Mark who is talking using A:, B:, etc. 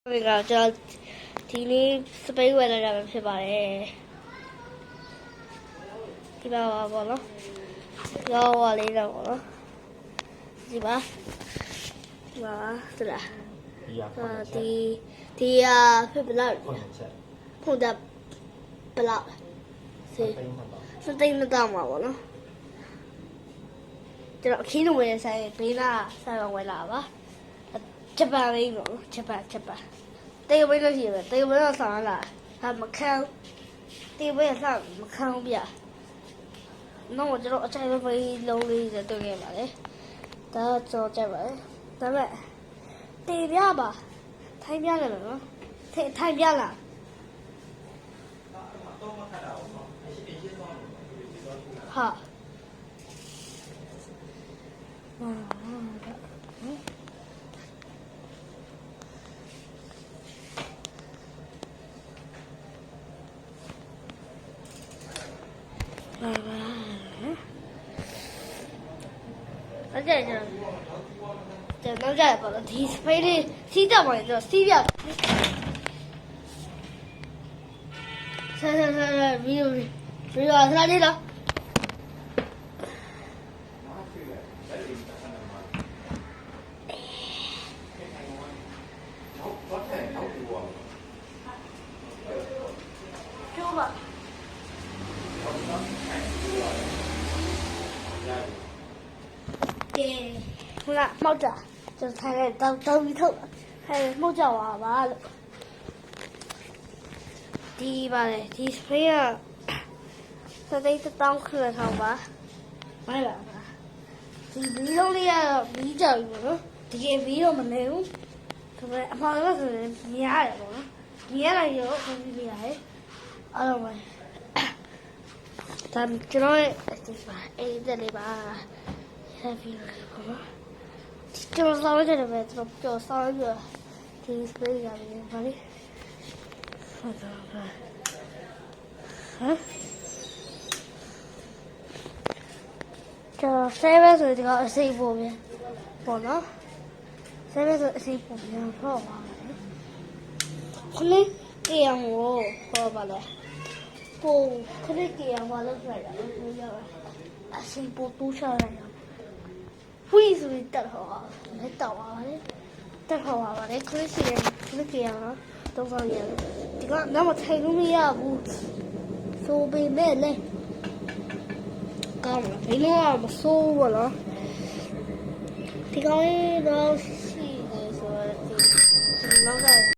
A: ဒီကကျွန်တော်ဒီနေ့စပိတ်ဝယ်လာတာပဲဖြစ်ပါတယ်ဒီပါပါဘောနော်ရောဝါလေးတော့ဘောနော်ဒီပါစလားဒီဖြစ်ဘလောက်ဖုန်တာဘလောက်စတိတ်မတော့မှာဘောနော်ကျွန်တော်အခင်းဝယ်ဆိုင်ဘေးနာဆိုင်ဝယ်လာပါဂျပန်လေးနော်ဂျပန်တေးဝဲလို့ရှိတယ်တေးဝဲတော့ဆောင်လာဟာမခံတေးဝဲဆောက်မခံပြနော်ကျွန်တော်အချိုင်ပဲလုံးလေးတွေ့ခဲ့ပါလေဒါကြောကြပါလေဒါပေမဲ့တေးပြပါထိုင်းပြတယ်နော်ထိုင်းပြလားဟာOK， 就能这把它提飞的提掉嘛，就提掉。比如哪里了？丢吧。ဟုတ်လားမောက်ကြကျွန်တော်ထိုင်လိုက်တောင်းပြီးထုတ်ဟဲ့မောက်ကြပါလို့ဒီပါလေဒီ spray ကစတဲ့တောင်းခရထောင်ပါမိုက်လားဒီဘီလုံးလေးကတော့ဘီးကြောက်ပြီပေါ့နော်တကယ်ဘီးတော့မနေဘူးဒါပေမဲ့အမှန်တော့ဆိုရင်မြင်ရတယ်ပေါ့နော်မြင်ရတာရောခွင့်ပြုရတယ်အားလုံးပဲဒါကျွန်တော်ရဲ့ဒီပါအေးတယ်လေးပါHappy Come on. Still sorry to the bed, so sorry. He's very happy, buddy. Huh? So, service with got a sea for me. For no? Service with a sea for me. For Honey, the young wall for a ballet. For Cricky and one of a simple two shot. ဝီဆိုပြီးတက်ခေါ်ပါလက်တော့ပါလေတက်ခေါ်ပါလေခရစ်စီရခရစ်ကြီးအောင်တော့ဆောင်ရတယ်ဒီကတော့မထိုင်လို့မရဘူးဆိုပေမဲ့လေကောင်းတယ်ဘယ်လိုမှမဆိုးဘူးနော်ဒီကောင်လေးတော့ရှိတယ်ဆိုတော့ဒီနောက်